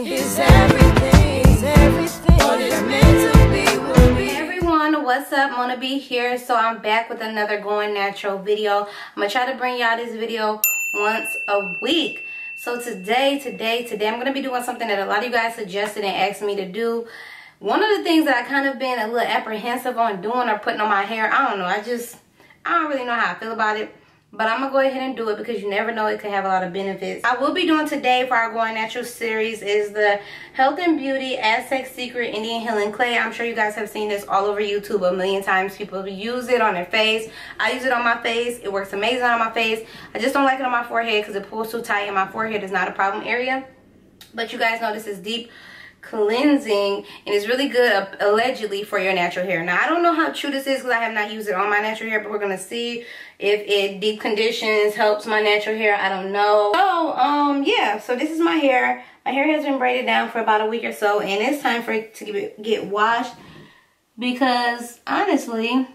is everything, is everything. What is meant to be will be. Hey everyone, what's up? Mona B here. So I'm back with another Going Natural video. I'm gonna try to bring y'all this video once a week. So today I'm gonna be doing something that a lot of you guys suggested and asked me to do. One of the things that I kind of been a little apprehensive on doing or putting on my hair, I don't know, I don't really know how I feel about it. But I'm going to go ahead and do it because you never know, it could have a lot of benefits. I will be doing today for our Going Natural series is the Health and Beauty Aztec Secret Indian Healing Clay. I'm sure you guys have seen this all over YouTube a million times. People use it on their face. I use it on my face. It works amazing on my face. I just don't like it on my forehead because it pulls too tight and my forehead is not a problem area. But you guys know this is deep cleansing and it's really good allegedly for your natural hair. Now I don't know how true this is because I have not used it on my natural hair, but we're gonna see if it deep conditions, helps my natural hair. I don't know. So yeah, so this is my hair. My hair has been braided down for about a week or so, and it's time for it to get washed because honestly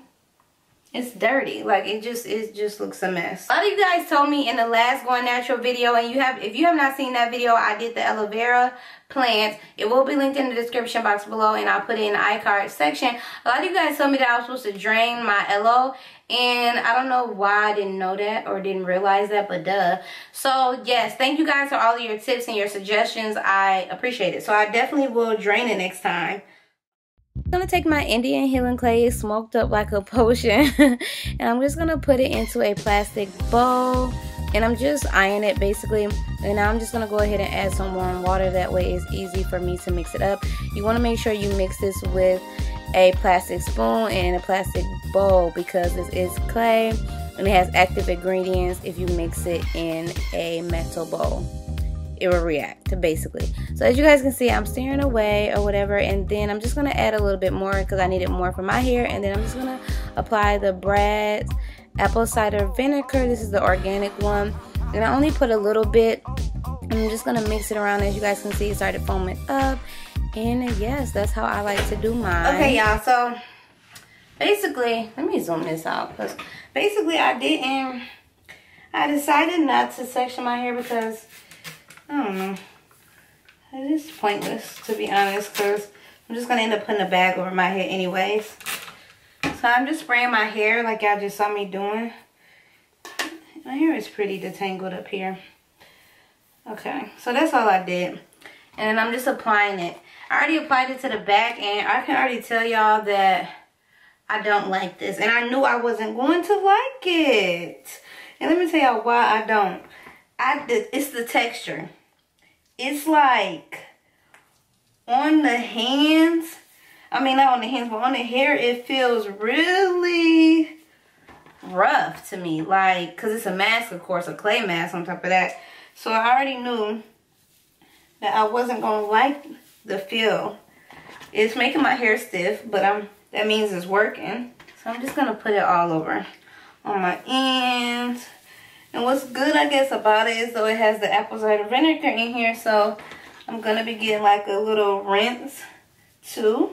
it's dirty. Like it just looks a mess. A lot of you guys told me in the last Going Natural video, and if you have not seen that video, I did the aloe vera plant. It will be linked in the description box below, and I'll put it in the iCard section. A lot of you guys told me that I was supposed to drain my aloe, and I don't know why I didn't know that or didn't realize that, but duh. So yes, thank you guys for all of your tips and your suggestions. I appreciate it. So I definitely will drain it next time. I'm gonna take my Indian Healing Clay, smoked up like a potion, and I'm just gonna put it into a plastic bowl, and I'm just eyeing it basically. And now I'm just gonna go ahead and add some warm water. That way it's easy for me to mix it up. You want to make sure you mix this with a plastic spoon and a plastic bowl because this is clay and it has active ingredients. If you mix it in a metal bowl, it will react basically. So as you guys can see, I'm stirring away or whatever, and then I'm just gonna add a little bit more because I need it more for my hair. And then I'm just gonna apply the Brad's apple cider vinegar. This is the organic one, and I only put a little bit. I'm just gonna mix it around. As you guys can see, it started foaming up, and yes, that's how I like to do mine. Okay y'all, so basically let me zoom this out because basically I decided not to section my hair because I don't know. It is pointless, to be honest, because I'm just going to end up putting a bag over my head anyways. So I'm just spraying my hair like y'all just saw me doing. My hair is pretty detangled up here. Okay, so that's all I did. And I'm just applying it. I already applied it to the back, and I can already tell y'all that I don't like this. And I knew I wasn't going to like it. And let me tell y'all why I don't. It's the texture. It's like on the hands, I mean not on the hands, but on the hair, it feels really rough to me. Like, because it's a mask, of course, a clay mask on top of that. So I already knew that I wasn't going to like the feel. It's making my hair stiff, but that means it's working. So I'm just going to put it all over on my ends. And what's good, I guess, about it is though it has the apple cider vinegar in here, so I'm gonna be getting like a little rinse too,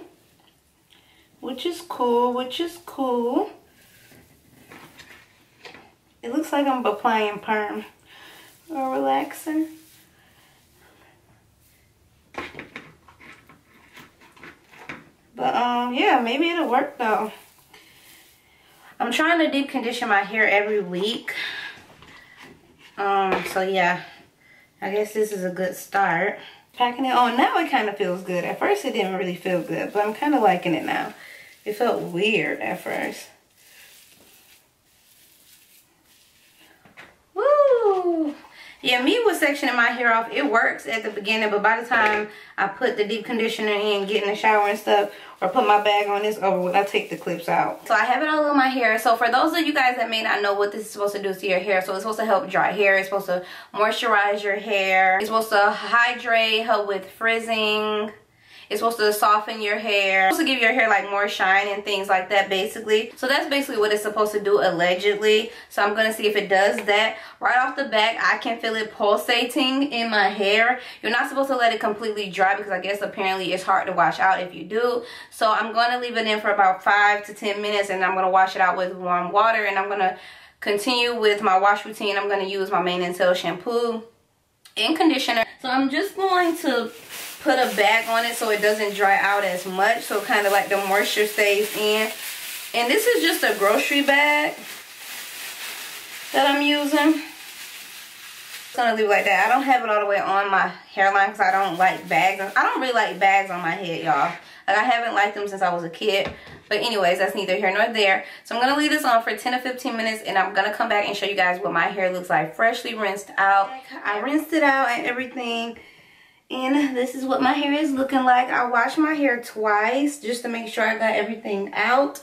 which is cool. It looks like I'm applying perm or relaxer. But yeah, maybe it'll work though. I'm trying to deep condition my hair every week. So yeah, I guess this is a good start. Packing it on, now it kind of feels good. At first it didn't really feel good, but I'm kind of liking it now. It felt weird at first. Woo! Yeah, me with sectioning my hair off, it works at the beginning, but by the time I put the deep conditioner in, get in the shower and stuff, or put my bag on, this over with, I take the clips out. So I have it all in my hair. So for those of you guys that may not know what this is supposed to do to your hair, so it's supposed to help dry hair, it's supposed to moisturize your hair, it's supposed to hydrate, help with frizzing, it's supposed to soften your hair, it's supposed to give your hair like more shine and things like that basically. So that's basically what it's supposed to do allegedly. So I'm gonna see if it does that. Right off the back, I can feel it pulsating in my hair. You're not supposed to let it completely dry because I guess apparently it's hard to wash out if you do. So I'm gonna leave it in for about 5 to 10 minutes and I'm gonna wash it out with warm water, and I'm gonna continue with my wash routine. I'm gonna use my Mane and Tail shampoo and conditioner. So I'm just going to put a bag on it so it doesn't dry out as much, so kind of like the moisture stays in. And this is just a grocery bag that I'm using. Just gonna leave it like that. I don't have it all the way on my hairline because I don't like bags. I don't really like bags on my head, y'all. Like, I haven't liked them since I was a kid. But anyways, that's neither here nor there. So I'm gonna leave this on for 10 to 15 minutes, and I'm gonna come back and show you guys what my hair looks like freshly rinsed out. I rinsed it out and everything, and this is what my hair is looking like. I washed my hair twice just to make sure I got everything out.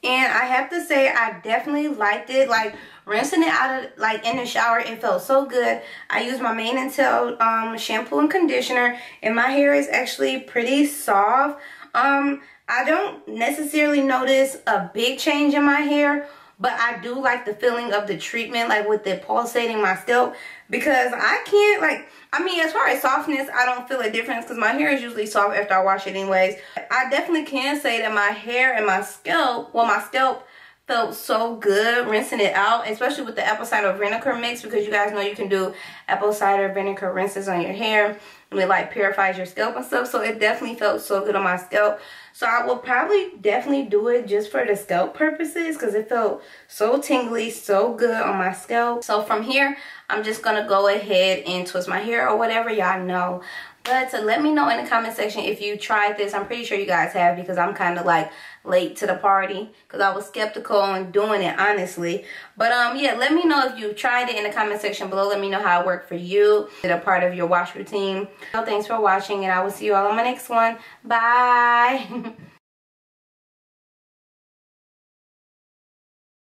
And I have to say, I definitely liked it. Like, rinsing it out of, like, in the shower, it felt so good. I used my Mane and Tail shampoo and conditioner, and my hair is actually pretty soft. I don't necessarily notice a big change in my hair, but I do like the feeling of the treatment, like with the pulsating my scalp, because I can't, like, I mean, as far as softness, I don't feel a difference because my hair is usually soft after I wash it anyways. I definitely can say that my hair and my scalp, well, my scalp felt so good rinsing it out, especially with the apple cider vinegar mix, because you guys know you can do apple cider vinegar rinses on your hair, and it like purifies your scalp and stuff. So it definitely felt so good on my scalp. So I will probably definitely do it just for the scalp purposes because it felt so tingly, so good on my scalp. So from here, I'm just gonna go ahead and twist my hair or whatever, y'all know. But let me know in the comment section if you tried this. I'm pretty sure you guys have, because I'm kind of like late to the party because I was skeptical on doing it, honestly. But yeah, let me know if you tried it in the comment section below. Let me know how it worked for you. Is it a part of your wash routine? So thanks for watching, and I will see you all on my next one. Bye.